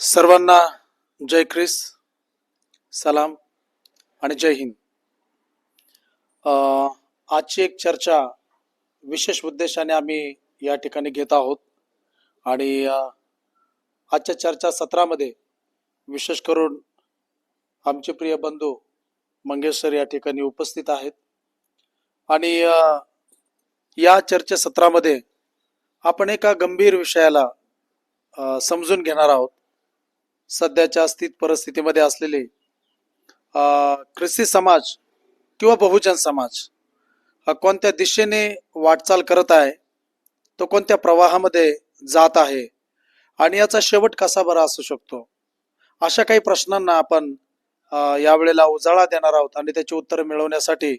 सर्वांना जय ख्रिस, सलाम आणि जय हिंद. आजची एक चर्चा विशेष उद्देशाने आम्ही या ठिकाणी घेत आहोत आणि आजच्या चर्चा सत्रामध्ये विशेष करून आमचे प्रिय बंधू मंगेश सर या ठिकाणी उपस्थित आहेत आणि या चर्चासत्रामध्ये आपण एका गंभीर विषयाला समजून घेणार आहोत. सध्याच्या स्थित परिस्थितीमध्ये असलेले ख्रिस्ती समाज किंवा बहुजन समाज हा कोणत्या दिशेने वाटचाल करत आहे, तो कोणत्या प्रवाहामध्ये जात आहे आणि याचा शेवट कसा बरा असू शकतो, अशा काही प्रश्नांना आपण यावेळेला उजाळा देणार आहोत आणि त्याची उत्तरं मिळवण्यासाठी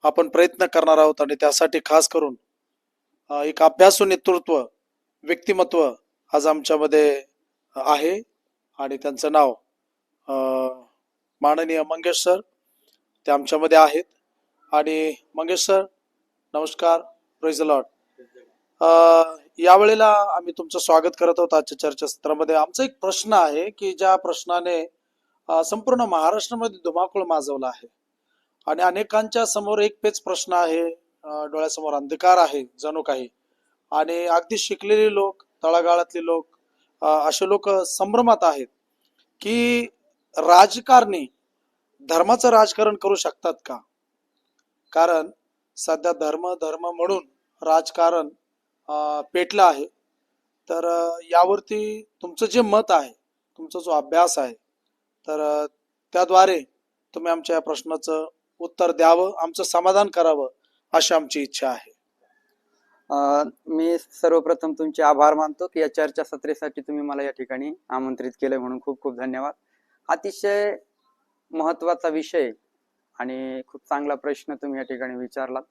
आपण प्रयत्न करणार आहोत. आणि त्यासाठी खास करून एक अभ्यासू नेतृत्व व्यक्तिमत्व आज आमच्यामध्ये आहे आणि त्यांचं नाव माननीय मंगेश सर ते आमच्यामध्ये आहेत. आणि मंगेश सर नमस्कार, प्रेज द लॉर्ड. यावेळेला आम्ही तुमचं स्वागत करत आहोत आजच्या चर्चासत्रामध्ये. आमचा एक प्रश्न आहे की ज्या प्रश्नाने संपूर्ण महाराष्ट्रामध्ये धुमाकूळ माजवला आहे आणि अनेकांच्या समोर एक पेच प्रश्न आहे, डोळ्यासमोर अंधकार आहे जणू काही, आणि अगदी शिकलेले लोक, तळागाळातले लोक, असे लोक संभ्रमात आहेत की राजकारणी धर्माचं राजकारण करू शकतात का. कारण सध्या धर्म धर्म म्हणून राजकारण पेटलं आहे. तर यावरती तुमचं जे मत आहे, तुमचा जो अभ्यास आहे, तर त्याद्वारे तुम्ही आमच्या या प्रश्नाचं उत्तर द्यावं, आमचं समाधान करावं अशी आमची इच्छा आहे. मी सर्वप्रथम तुमचे आभार मानतो की या चर्चासत्रेसाठी तुम्ही मला या ठिकाणी आमंत्रित केले, म्हणून खूप खूप धन्यवाद. अतिशय महत्वाचा विषय आणि खूप चांगला प्रश्न तुम्ही या ठिकाणी विचारलात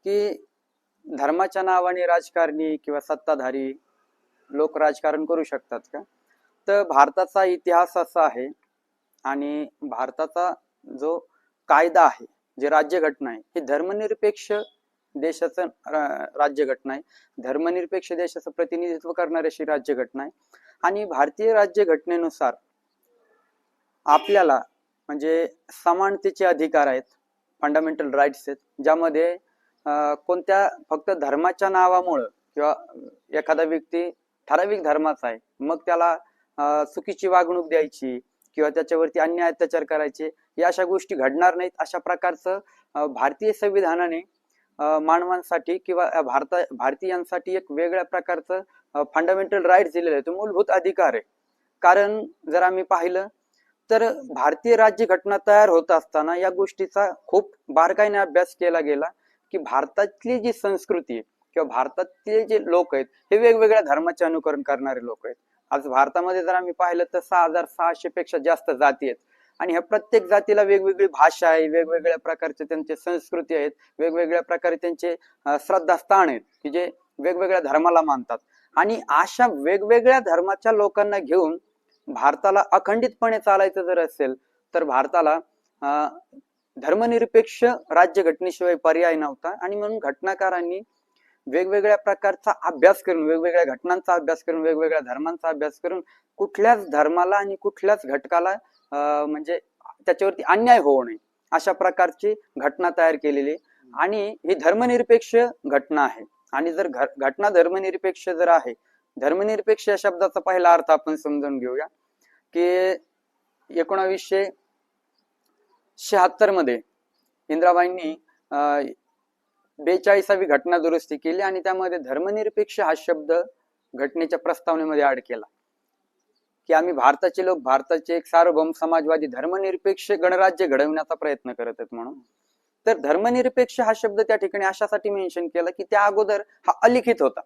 की धर्माच्या नावाने राजकारणी किंवा सत्ताधारी लोक राजकारण करू शकतात का. तर भारताचा इतिहास असा आहे आणि भारताचा जो कायदा आहे, जे राज्यघटना आहे, ही धर्मनिरपेक्ष देशाचं राज्यघटना आहे. धर्मनिरपेक्ष देशाचं प्रतिनिधित्व करणारी अशी राज्यघटना आहे. आणि भारतीय राज्यघटनेनुसार आपल्याला म्हणजे समानतेचे अधिकार आहेत, फंडामेंटल राईट्स आहेत, ज्यामध्ये कोणत्या फक्त धर्माच्या नावामुळं किंवा एखादा व्यक्ती ठराविक धर्माचा आहे मग त्याला चुकीची वागणूक द्यायची किंवा त्याच्यावरती अन्याय अत्याचार करायचे, या अशा गोष्टी घडणार नाहीत. अशा प्रकारचं भारतीय संविधानाने मानवांसाठी किंवा भारतीयांसाठी एक वेगळ्या प्रकारचं फंडामेंटल राईट्स दिलेलं आहे, तो मूलभूत अधिकार आहे. कारण जर आम्ही पाहिलं तर भारतीय राज्यघटना तयार होत असताना या गोष्टीचा खूप बारकाईने अभ्यास केला गेला की भारतातली जी संस्कृती आहे किंवा भारतातले जे लोक आहेत हे वेगवेगळ्या धर्माचे अनुकरण करणारे लोक आहेत. आज भारतामध्ये जर आम्ही पाहिलं तर 6600 पेक्षा जास्त जाती आहेत आणि ह्या प्रत्येक जातीला वेगवेगळी भाषा आहे, वेगवेगळ्या प्रकारचे त्यांचे संस्कृती आहेत, वेगवेगळ्या प्रकारे त्यांचे श्रद्धास्थान आहेत की जे वेगवेगळ्या धर्माला मानतात. आणि अशा वेगवेगळ्या धर्माच्या लोकांना घेऊन भारताला अखंडितपणे चालायचं जर असेल तर भारताला धर्मनिरपेक्ष राज्यघटनेशिवाय पर्याय नव्हता. आणि म्हणून घटनाकारांनी वेगवेगळ्या प्रकारचा अभ्यास करून, वेगवेगळ्या घटनांचा अभ्यास करून, वेगवेगळ्या धर्मांचा अभ्यास करून कुठल्याच धर्माला आणि कुठल्याच घटकाला म्हणजे त्याच्यावरती अन्याय होऊ नये अशा प्रकारची घटना तयार केलेली. आणि ही धर्मनिरपेक्ष घटना आहे. आणि जर घटना धर्मनिरपेक्ष जर आहे, धर्मनिरपेक्ष या शब्दाचा पहिला अर्थ आपण समजून घेऊया की 1976 मध्ये इंदिराबाईंनी 42वी घटना दुरुस्ती केली आणि त्यामध्ये धर्मनिरपेक्ष हा शब्द घटनेच्या प्रस्तावनेमध्ये ऍड केला की आम्ही भारताचे लोक भारताचे एक सार्वभौम समाजवादी धर्मनिरपेक्ष गणराज्य घडविण्याचा प्रयत्न करत आहेत म्हणून. तर धर्मनिरपेक्ष हा शब्द त्या ठिकाणी अशासाठी मेन्शन केला की त्या अगोदर हा अलिखित होता.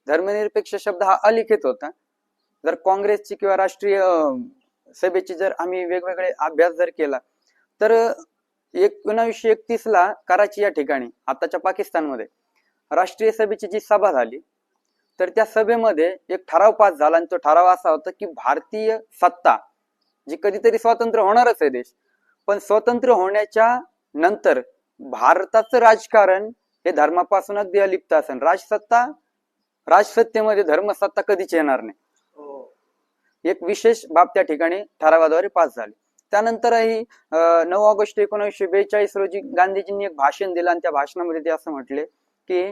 धर्मनिरपेक्ष शब्द हा अलिखित होता. जर काँग्रेसची किंवा राष्ट्रीय सभेची जर आम्ही वेगवेगळे अभ्यास जर केला तर 1931 ला कराची या ठिकाणी आताच्या पाकिस्तानमध्ये राष्ट्रीय सभेची जी सभा झाली तर त्या सभेमध्ये एक ठराव पास झाला आणि तो ठराव असा होता की भारतीय सत्ता जी कधीतरी स्वतंत्र होणारच आहे देश, पण स्वतंत्र होण्याच्या नंतर भारताचं राजकारण हे धर्मापासून अगदी अलिप्त असेल. राजसत्तेमध्ये धर्मसत्ता कधीच येणार नाही. एक विशेष बाब त्या ठिकाणी ठरावाद्वारे पास झाली. त्यानंतरही 9 ऑगस्ट 1942 रोजी गांधीजींनी एक भाषण दिलं आणि त्या भाषणामध्ये ते असं म्हटले की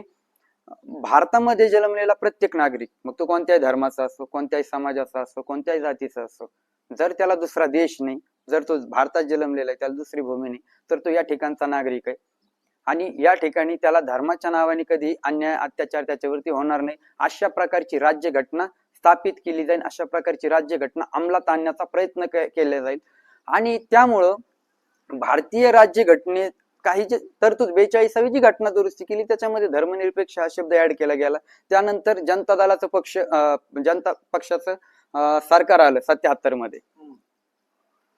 भारतामध्ये जन्मलेला प्रत्येक नागरिक, मग तो कोणत्याही धर्माचा असो, कोणत्याही समाजाचा असो, कोणत्याही जातीचा असो, जर त्याला दुसरा देश नाही, जर तो भारतात जन्मलेला आहे, त्याला दुसरी भूमी नाही, तर तो या ठिकाणचा नागरिक आहे. आणि या ठिकाणी त्याला धर्माच्या नावाने कधी अन्याय अत्याचार त्याच्यावरती होणार नाही, अशा प्रकारची राज्यघटना स्थापित केली जाईल, अशा प्रकारची राज्यघटना अंमलात आणण्याचा प्रयत्न केला जाईल. आणि त्यामुळं भारतीय राज्यघटनेत काही जे तरतूद 42वी जी घटना दुरुस्ती केली त्याच्यामध्ये धर्मनिरपेक्ष हा शब्द ऍड केला गेला. त्यानंतर जनता दलाचं जनता पक्षाचं सरकार आलं 77 मध्ये.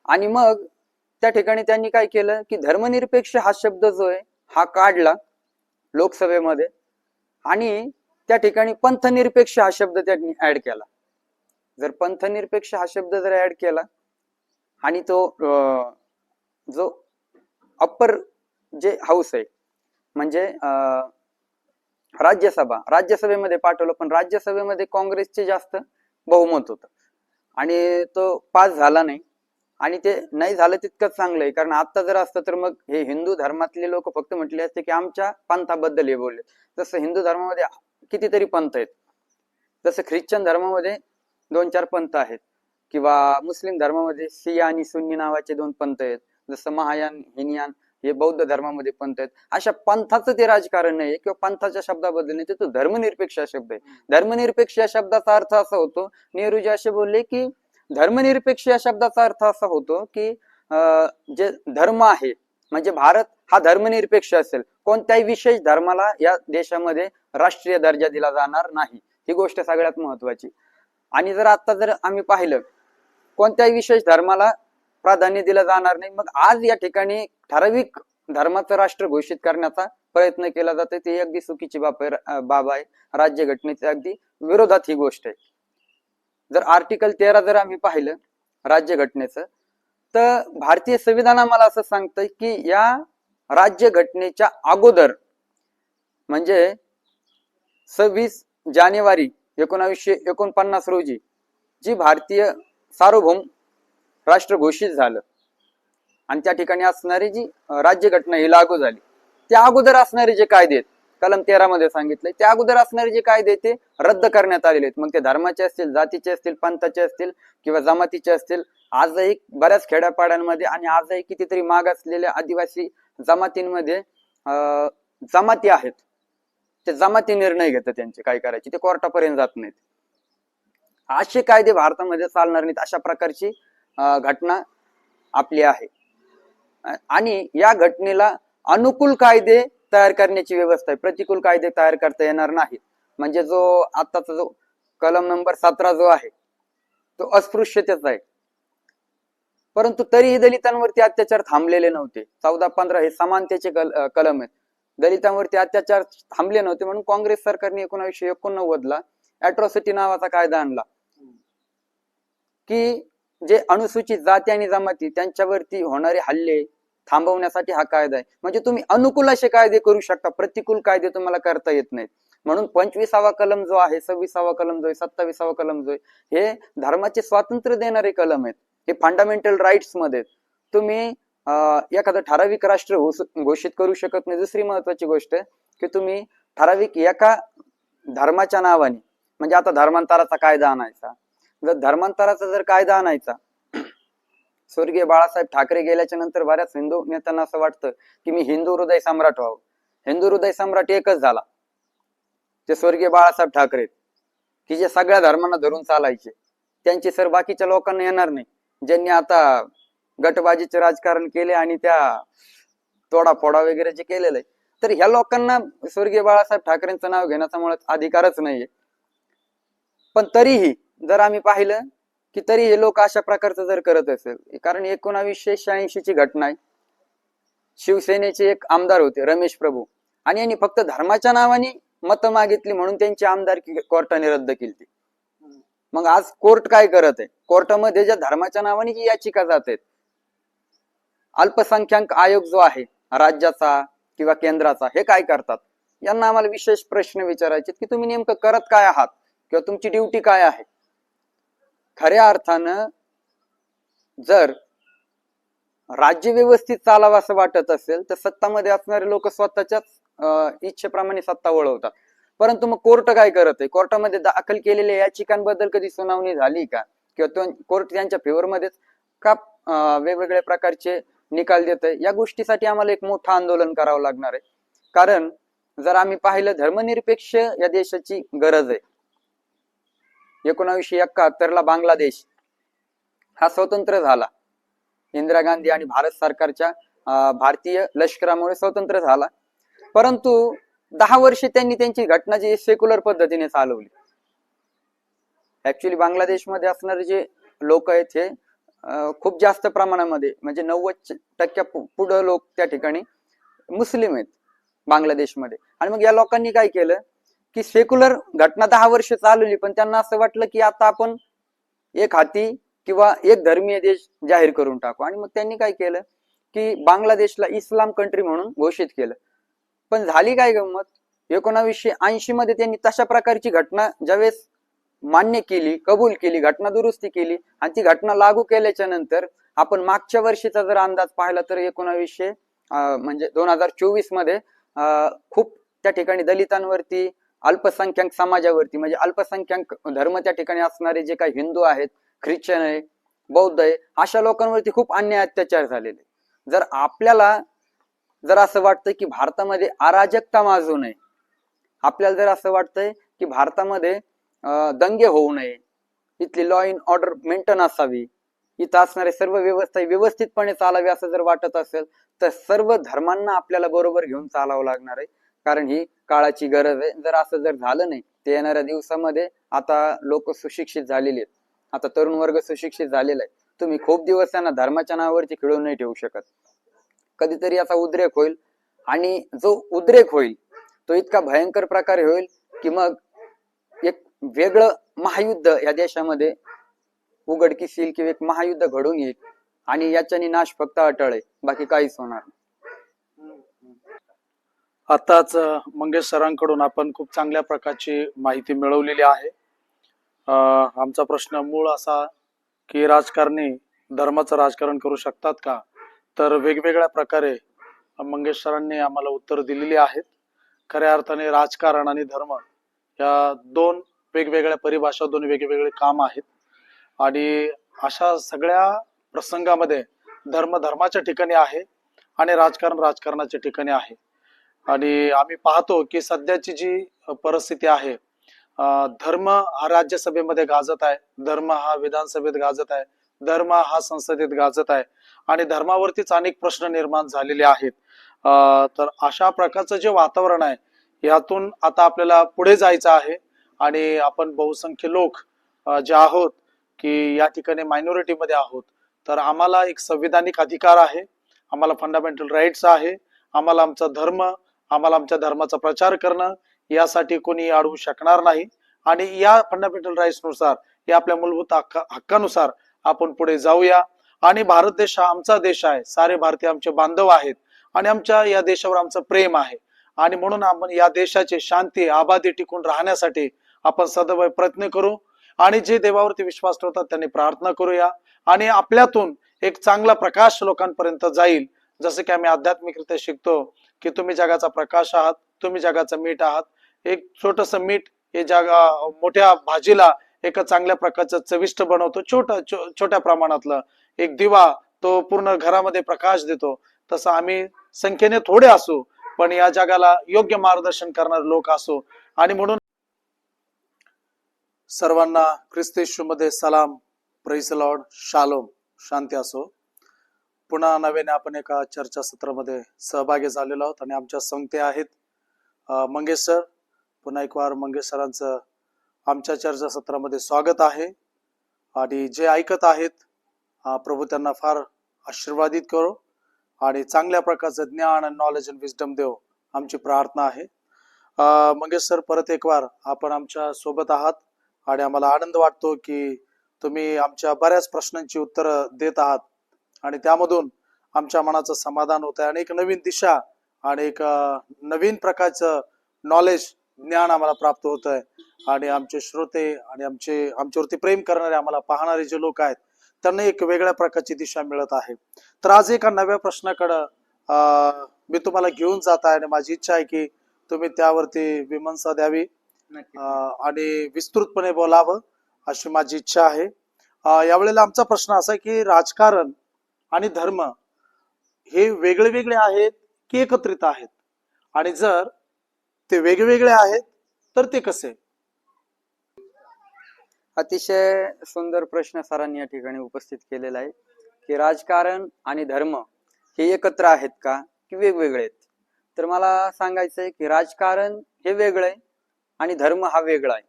आणि मग त्या ठिकाणी त्यांनी काय केलं की धर्मनिरपेक्ष हा शब्द जो आहे हा काढला लोकसभेमध्ये आणि त्या ठिकाणी पंथनिरपेक्ष हा शब्द त्यांनी ऍड केला. जर पंथनिरपेक्ष हा शब्द जर ऍड केला आणि तो जो अप्पर जे हाऊस आहे म्हणजे राज्यसभेमध्ये पाठवलं, पण राज्यसभेमध्ये काँग्रेसचे जास्त बहुमत होतं आणि तो पास झाला नाही. आणि ते नाही झालं तितकंच चांगलं आहे, कारण आता जर असतं तर मग हे हिंदू धर्मातले लोक फक्त म्हटले असते की आमच्या पंथाबद्दल हे बोलले. जसं हिंदू धर्मामध्ये कितीतरी पंथ आहेत, जसं ख्रिश्चन धर्मामध्ये 2-4 पंथ आहेत, किंवा मुस्लिम धर्मामध्ये शिया आणि सुन्नी नावाचे 2 पंथ आहेत, जसं महायान हिनयान हे बौद्ध धर्मामध्ये पंथ आहेत. अशा पंथाचं ते राजकारण नाही किंवा पंथाच्या शब्दाबद्दल नाही, तो धर्मनिरपेक्ष हा शब्द आहे. धर्मनिरपेक्ष या शब्दाचा अर्थ असा होतो, नेहरूजी असे बोलले की धर्मनिरपेक्ष या शब्दाचा अर्थ असा होतो की जे धर्म आहे म्हणजे भारत हा धर्मनिरपेक्ष असेल, कोणत्याही विशेष धर्माला या देशामध्ये राष्ट्रीय दर्जा दिला जाणार नाही, ही गोष्ट सगळ्यात महत्वाची. आणि जर आता जर आम्ही पाहिलं कोणत्याही विशेष धर्माला प्राधान्य दिलं जाणार नाही, मग आज या ठिकाणी ठराविक धर्माचं राष्ट्र घोषित करण्याचा प्रयत्न केला जातो, ती अगदी चुकीची बाब आहे. राज्यघटनेच्या अगदी विरोधात ही गोष्ट आहे. जर आर्टिकल 13 जर आम्ही पाहिलं राज्यघटनेचं, तर भारतीय संविधान आम्हाला असं सांगतंय की या राज्यघटनेच्या अगोदर म्हणजे 26 जानेवारी 1949 रोजी जी भारतीय सार्वभौम राष्ट्र घोषित झालं आणि त्या ठिकाणी असणारी जी राज्यघटना ही लागू झाली, त्या अगोदर असणारे जे कायदे आहेत, कलम 13 मध्ये सांगितलंय, त्या अगोदर असणारे जे कायदे ते रद्द करण्यात आलेले आहेत. मग ते धर्माचे असतील, जातीचे असतील, पंथाचे असतील किंवा जमातीचे असतील. आजही बऱ्याच खेड्यापाड्यांमध्ये आणि आजही कितीतरी मागासलेल्या आदिवासी जमातींमध्ये जमाती आहेत, ते जमाती निर्णय घेतात त्यांचे काय करायचे, ते कोर्टापर्यंत जात नाहीत. असे कायदे भारतामध्ये चालणार नाहीत, अशा प्रकारची घटना आपली आहे. आणि या घटनेला अनुकूल कायदे तयार करण्याची व्यवस्था आहे, प्रतिकूल कायदे तयार करता येणार नाहीत. म्हणजे जो आताचा जो कलम नंबर 17 जो आहे तो अस्पृश्यतेचा आहे, परंतु तरीही दलितांवरती अत्याचार थांबलेले नव्हते. 14-15 हे समानतेचे कलम आहेत, दलितांवरती अत्याचार थांबले नव्हते, म्हणून काँग्रेस सरकारने 1989 ला अॅट्रॉसिटी नावाचा कायदा आणला की जे अनुसूचित जाती आणि जमाती त्यांच्यावरती होणारे हल्ले थांबवण्यासाठी हा कायदा आहे. म्हणजे तुम्ही अनुकूल असे कायदे करू शकता, प्रतिकूल कायदे तुम्हाला करता येत नाहीत. म्हणून 25वा कलम जो आहे, 26वा कलम जो आहे, 27वा कलम जो आहे, हे धर्माचे स्वातंत्र्य देणारे कलम आहेत. हे फंडामेंटल राईट्स मध्ये तुम्ही एखादं ठराविक राष्ट्र घोषित करू शकत नाही. दुसरी महत्वाची गोष्ट की तुम्ही ठराविक एका धर्माच्या नावाने, म्हणजे आता धर्मांतराचा कायदा आणायचा, जर धर्मांतराचा जर कायदा आणायचा, स्वर्गीय बाळासाहेब ठाकरे गेल्याच्या नंतर बऱ्याच हिंदू नेत्यांना असं वाटतं की मी हिंदू हृदय सम्राट व्हावं. हिंदू हृदय सम्राट एकच झाला, ते स्वर्गीय बाळासाहेब ठाकरे, की जे सगळ्या धर्मांना धरून चालायचे. त्यांची सर बाकीच्या लोकांना येणार नाही, ज्यांनी आता गटबाजीचे राजकारण केले आणि त्या तोडाफोडा वगैरे जे केलेलं आहे, तर ह्या लोकांना स्वर्गीय बाळासाहेब ठाकरेंचं नाव घेण्याचा मुळात अधिकारच नाहीये. पण तरीही जर आम्ही पाहिलं की तरी हे लोक अशा प्रकारचं जर करत असेल, कारण 1986 ची घटना आहे. शिवसेनेचे एक आमदार होते रमेश प्रभू, आणि यांनी फक्त धर्माच्या नावाने मतं मागितली म्हणून त्यांची आमदारकी कोर्टाने रद्द केली. मग आज कोर्ट काय करत आहे, कोर्टामध्ये ज्या धर्माच्या नावाने जी याचिका जात आहेत, अल्पसंख्याक आयोग जो आहे राज्याचा किंवा केंद्राचा, हे काय करतात, यांना आम्हाला विशेष प्रश्न विचारायचे की तुम्ही नेमकं करत काय आहात किंवा तुमची ड्युटी काय आहे. खऱ्या अर्थानं जर राज्य व्यवस्थित चालावं असं वाटत असेल तर सत्तामध्ये असणारे लोक स्वतःच्याच इच्छेप्रमाणे सत्ता वळवतात. परंतु मग कोर्ट काय करत आहे? कोर्टामध्ये दाखल केलेल्या याचिकांबद्दल कधी सुनावणी झाली का? किंवा कोर्ट त्यांच्या फेवर मध्येच का वेगवेगळ्या प्रकारचे निकाल देत आहे? या गोष्टीसाठी आम्हाला एक मोठं आंदोलन करावं लागणार आहे. कारण जर आम्ही पाहिलं, धर्मनिरपेक्ष या देशाची गरज आहे. 1971 ला बांगलादेश हा स्वतंत्र झाला. इंदिरा गांधी आणि भारत सरकारच्या भारतीय लष्करामुळे स्वतंत्र झाला. परंतु 10 वर्षे त्यांनी त्यांची घटना जी सेक्युलर पद्धतीने चालवली. ऍक्च्युली बांगलादेशमध्ये असणारे जे लोक आहेत हे खूप जास्त प्रमाणामध्ये, म्हणजे 90% पुढे लोक त्या ठिकाणी मुस्लिम आहेत बांगलादेशमध्ये. आणि मग या लोकांनी काय केलं की सेक्युलर घटना 10 वर्ष चालवली, पण त्यांना असं वाटलं की आता आपण एक हाती किंवा एक धर्मीय देश जाहीर करून टाकू. आणि मग त्यांनी काय केलं की बांगलादेशला इस्लाम कंट्री म्हणून घोषित केलं. पण झाली काय गंमत, 1980 मध्ये त्यांनी तशा प्रकारची घटना ज्यावेळेस मान्य केली, कबूल केली, घटना दुरुस्ती केली आणि ती घटना लागू केल्याच्या नंतर आपण मागच्या वर्षीचा जर अंदाज पाहिला तर 2024 मध्ये खूप त्या ठिकाणी दलितांवरती, अल्पसंख्याक समाजावरती, म्हणजे अल्पसंख्याक धर्म त्या ठिकाणी असणारे जे काही हिंदू आहेत, ख्रिश्चन आहे, बौद्ध आहे, अशा लोकांवरती खूप अन्याय अत्याचार झालेले. जर आपल्याला जर असं वाटतंय की भारतामध्ये अराजकता माजू नये, आपल्याला जर असं वाटतंय की भारतामध्ये दंगे होऊ नये, इथली लॉ इन ऑर्डर मेंटेन असावी, इथं असणारे सर्व व्यवस्था व्यवस्थितपणे चालावी असं जर वाटत असेल तर सर्व धर्मांना आपल्याला बरोबर घेऊन चालावं लागणार आहे. कारण ही काळाची गरज आहे. जर असं जर झालं नाही तर येणाऱ्या दिवसामध्ये, आता लोक सुशिक्षित झालेली आहेत, आता तरुण वर्ग सुशिक्षित झालेला आहे, तुम्ही खूप दिवस त्यांना धर्माच्या नावावरती खिळून नाही ठेवू शकत. कधीतरी याचा उद्रेक होईल आणि जो उद्रेक होईल तो इतका भयंकर प्रकारे होईल की मग एक वेगळं महायुद्ध या देशामध्ये उघडकीस येईल किंवा एक महायुद्ध घडून येईल आणि याच्याने नाश फक्त अटळ आहे, बाकी काहीच होणार नाही. आताच मंगेश सरांकडून आपण खूप चांगल्या प्रकारची माहिती मिळवलेली आहे. आमचा प्रश्न मूळ असा की राजकारणी धर्माचं राजकारण करू शकतात का? तर वेगवेगळ्या प्रकारे मंगेश सरांनी आम्हाला उत्तर दिलेली आहेत. खऱ्या अर्थाने राजकारण आणि धर्म या दोन वेगवेगळ्या परिभाषा, दोन वेगवेगळे काम आहेत. आणि अशा सगळ्या प्रसंगामध्ये धर्म धर्माच्या ठिकाणी आहे आणि राजकारण राजकारणाच्या ठिकाणी आहे. आणि आम्ही पाहतो की सध्याची जी परिस्थिती आहे, धर्म हा राज्यसभेमध्ये गाजत आहे, धर्म हा विधानसभेत गाजत आहे, धर्म हा संसदेत गाजत आहे आणि धर्मावरतीच अनेक प्रश्न निर्माण झालेले आहेत. तर अशा प्रकारचं जे वातावरण आहे यातून आता आपल्याला पुढे जायचं आहे. आणि आपण बहुसंख्य लोक जे आहोत की या ठिकाणी मायनॉरिटी मध्ये आहोत, तर आम्हाला एक संविधानिक अधिकार आहे, आम्हाला फंडामेंटल राईट्स आहे, आम्हाला आमचा धर्म, आम्हाला आमच्या धर्माचा प्रचार करणं यासाठी कोणी अडवू शकणार नाही. आणि या फंडामेंटल राईट्स नुसार, या आपल्या मूलभूत हक्कानुसार आपण पुढे जाऊया. आणि भारत देश हा आमचा देश आहे, सारे भारतीय आमचे बांधव आहेत आणि आमच्या या देशावर आमचं प्रेम आहे. आणि म्हणून आपण या देशाची शांती आबादी टिकून राहण्यासाठी आपण सदैव प्रयत्न करू आणि जे देवावरती विश्वास ठेवतात त्यांनी प्रार्थना करूया. आणि आपल्यातून एक चांगला प्रकाश लोकांपर्यंत जाईल. जसं की आम्ही आध्यात्मिकरित्या शिकतो की तुम्ही जगाचा प्रकाश आहात, तुम्ही जगाचं मीठ आहात. एक छोटस मीठ हे मोठ्या भाजीला एक चांगल्या प्रकारचं चविष्ट बनवतो. छोट्या प्रमाणातलं एक दिवा तो पूर्ण घरामध्ये प्रकाश देतो. तसं आम्ही संख्येने थोडे असू पण या जगाला योग्य मार्गदर्शन करणारे लोक असो. आणि म्हणून सर्वांना ख्रिस्त येशूमध्ये सलाम, प्रेज लॉर्ड, शालोम, शांती असो. पुन्हा नव्याने आपण एका चर्चासत्रामध्ये सहभागी झालेलो आहोत आणि आमच्या संगते आहेत मंगेश सर. पुन्हा एक वार मंगेश सरांचं आमच्या चर्चासत्रामध्ये स्वागत आहे. आणि जे ऐकत आहेत प्रभू त्यांना फार आशीर्वादित करो आणि चांगल्या प्रकारचं ज्ञान आणि नॉलेज आणि विजडम देव, आमची प्रार्थना आहे. मंगेश सर, परत एक वार आपण आमच्या सोबत आहात आणि आम्हाला आनंद वाटतो की तुम्ही आमच्या बऱ्याच प्रश्नांची उत्तरं देत आहात आणि त्यामधून आमच्या मनाचं समाधान होत आहे आणि एक नवीन दिशा आणि एक नवीन प्रकारचं नॉलेज ज्ञान आम्हाला प्राप्त होत आहे आणि आमचे श्रोते आणि आमच्यावरती प्रेम करणारे आम्हाला पाहणारे जे लोक आहेत त्यांना एक वेगळ्या प्रकारची दिशा मिळत आहे. तर आज एका नव्या प्रश्नाकडं मी तुम्हाला घेऊन जात आहे आणि माझी इच्छा आहे की तुम्ही त्यावरती विमर्शा द्यावी आणि विस्तृतपणे बोलावं अशी माझी इच्छा आहे. यावेळेला आमचा प्रश्न असा आहे की राजकारण आणि धर्म हे वेगळे वेगळे आहेत की एकत्रित आहेत, आणि जर ते वेगवेगळे आहेत तर ते कसे? अतिशय सुंदर प्रश्न सरांनी या ठिकाणी उपस्थित केलेला आहे की राजकारण आणि धर्म हे एकत्र आहेत का की वेगवेगळे आहेत. तर मला सांगायचं आहे की राजकारण हे वेगळं आहे आणि धर्म हा वेगळा आहे.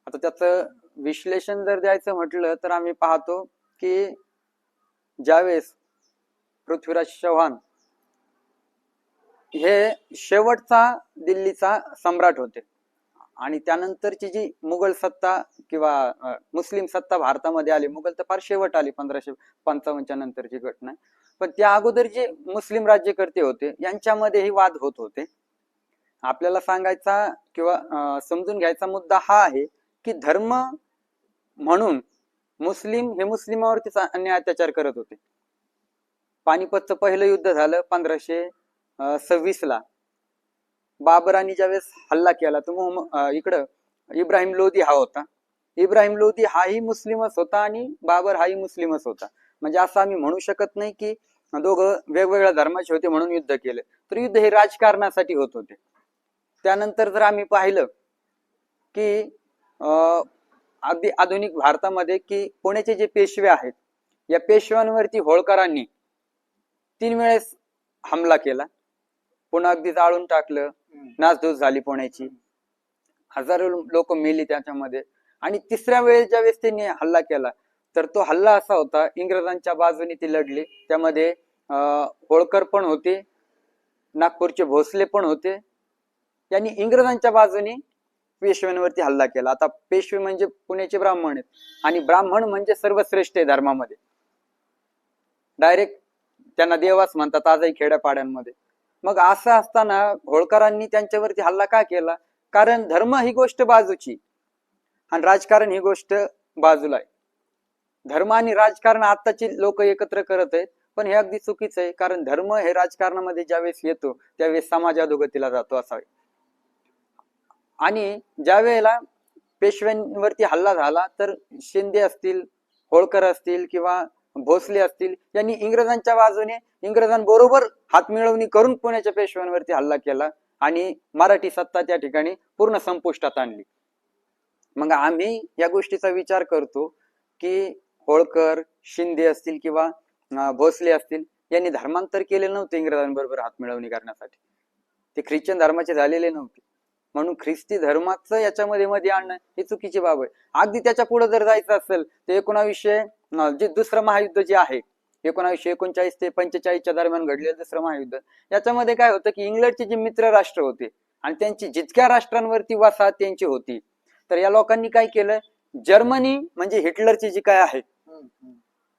आता त्याचं विश्लेषण जर द्यायचं म्हटलं तर आम्ही पाहतो की ज्यावेळेस पृथ्वीराज चव्हाण हे शेवटचा दिल्लीचा सम्राट होते आणि त्यानंतरची जी मुघल सत्ता किंवा मुस्लिम सत्ता भारतामध्ये आली, मुघल तर फार शेवट आली 1555 नंतरची घटना, पण त्या अगोदर जे मुस्लिम राज्यकर्ते होते यांच्यामध्येही वाद होत होते. आपल्याला सांगायचा किंवा समजून घ्यायचा मुद्दा हा आहे की धर्म म्हणून मुस्लिम हे मुस्लिमावरती अन्याय अत्याचार करत होते. पानिपतचं पहिलं युद्ध झालं 1526 ला. बाबरांनी ज्यावेळेस हल्ला केला तर इकडं इब्राहिम लोधी हा होता. इब्राहिम लोधी हाही मुस्लिमच होता आणि बाबर हाही मुस्लिमच होता. म्हणजे असं आम्ही म्हणू शकत नाही की दोघं वेगवेगळ्या धर्माचे होते म्हणून युद्ध केलं. तर युद्ध हे राजकारणासाठी होत होते. त्यानंतर जर आम्ही पाहिलं की अगदी आधुनिक भारतामध्ये की पुण्याचे जे पेशवे आहेत या पेशव्यांवरती होळकरांनी 3 वेळेस हमला केला, पुन्हा अगदी जाळून टाकलं, नासधूस झाली पुण्याची, हजारो लोक मेली त्याच्यामध्ये. आणि तिसऱ्या वेळेस ज्यावेळेस त्यांनी हल्ला केला तर तो हल्ला असा होता, इंग्रजांच्या बाजूने ती लढली. त्यामध्ये होळकर पण होते, नागपूरचे भोसले पण होते. यांनी इंग्रजांच्या बाजूने पेशव्यांवरती हल्ला केला. आता पेशवे म्हणजे पुण्याचे ब्राह्मण आहेत आणि ब्राह्मण म्हणजे सर्वश्रेष्ठ आहे धर्मामध्ये. डायरेक्ट त्यांना देवास म्हणतात आजही खेड्यापाड्यांमध्ये. मग असं असताना होळकरांनी त्यांच्यावरती हल्ला का केला? कारण धर्म ही गोष्ट बाजूची आणि राजकारण ही गोष्ट बाजूला आहे. धर्म आणि राजकारण आताची लोक एकत्र करत आहेत, पण हे अगदी चुकीचं आहे. कारण धर्म हे राजकारणामध्ये ज्यावेळेस येतो त्यावेळेस समाज अधोगतीला जातो असावे. आणि ज्या वेळेला पेशव्यांवरती हल्ला झाला तर शिंदे असतील, होळकर असतील किंवा भोसले असतील यांनी इंग्रजांच्या बाजूने इंग्रजांबरोबर हातमिळवणी करून पुण्याच्या पेशव्यांवरती हल्ला केला आणि मराठी सत्ता त्या ठिकाणी पूर्ण संपुष्टात आणली. मग आम्ही या गोष्टीचा विचार करतो की होळकर, शिंदे असतील किंवा भोसले असतील यांनी धर्मांतर केलेलं नव्हते इंग्रजांबरोबर हातमिळवणी करण्यासाठी. ते ख्रिश्चन धर्माचे झालेले नव्हते. म्हणून ख्रिस्ती धर्माचं याच्यामध्ये मध्ये आणणं ही चुकीची बाब आहे. अगदी त्याच्या पुढे जर जायचं असेल तर जे दुसरं महायुद्ध जे आहे 1939 ते 45 दरम्यान घडलेलं दुसरं महायुद्ध, याच्यामध्ये काय होतं की इंग्लंडचे जे मित्र राष्ट्र होते आणि त्यांची जितक्या राष्ट्रांवरती वसाहत त्यांची होती, तर या लोकांनी काय केलं, जर्मनी म्हणजे हिटलरची जी काय आहे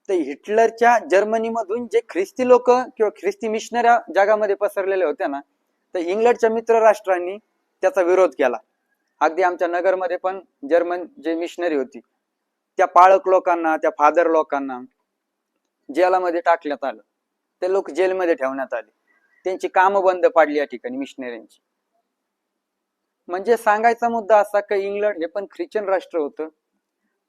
तर हिटलरच्या जर्मनीमधून जे ख्रिस्ती लोक किंवा ख्रिस्ती मिशनऱ्या जगामध्ये पसरलेले होत्या ना, तर इंग्लंडच्या मित्र राष्ट्रांनी त्याचा विरोध केला. अगदी आमच्या नगरमध्ये पण जर्मन जे मिशनरी होती त्या पाळक लोकांना, त्या फादर लोकांना जेलामध्ये टाकण्यात आलं. ते लोक जेलमध्ये ठेवण्यात आले. त्यांची कामं बंद पाडली या ठिकाणी मिशनरींची. म्हणजे सांगायचा मुद्दा असा की इंग्लंड हे पण ख्रिश्चन राष्ट्र होतं.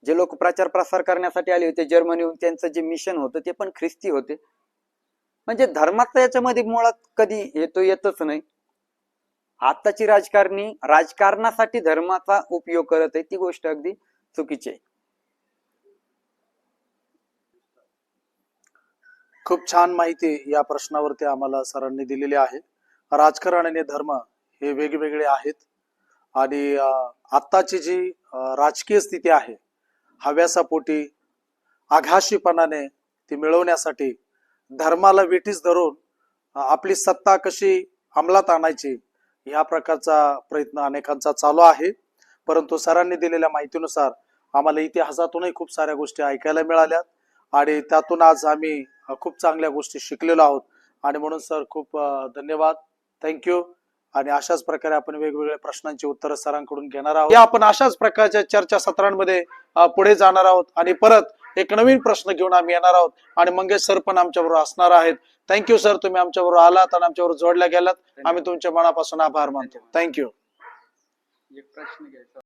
जे लोक प्रचार प्रसार करण्यासाठी आले होते जर्मनीहून, त्यांचं जे मिशन होतं ते पण ख्रिस्ती होते. म्हणजे धर्माचा याच्यामध्ये मुळात कधी येतच नाही. आताची राजकारणी राजकारणासाठी धर्माचा उपयोग करत आहे, ती गोष्ट अगदी चुकीची आहे. खूप छान माहिती या प्रश्नावरती आम्हाला सरांनी दिलेली आहे. राजकारण आणि धर्म हे वेगवेगळे आहेत आणि आत्ताची जी राजकीय स्थिती आहे हव्यासापोटी आघाशीपणाने ती मिळवण्यासाठी धर्माला वेठीस धरून आपली सत्ता कशी अंमलात आणायची या प्रकारचा प्रयत्न अनेकांचा चालू आहे. परंतु सरांनी दिलेल्या माहितीनुसार आम्हाला इतिहासातूनही खूप साऱ्या गोष्टी ऐकायला मिळाल्या आणि त्यातून आज आम्ही खूप चांगल्या गोष्टी शिकलेलो आहोत. आणि म्हणून सर खूप धन्यवाद, थँक्यू. आणि अशाच प्रकारे आपण वेगवेगळ्या प्रश्नांची उत्तरं सरांकडून घेणार आहोत. या आपण अशाच प्रकारच्या चर्चासत्रांमध्ये पुढे जाणार आहोत आणि परत एक नवीन प्रश्न घेऊन आम्ही येणार आहोत आणि मंगेश सर पण आमच्याबरोबर असणार आहेत. थँक्यू सर, तुम्ही आमच्याबरोबर आलात आणि आमच्याबरोबर जोडल्या गेलात. आम्ही तुमच्या मनापासून आभार मानतो. थँक्यू. एक प्रश्न घ्यायचा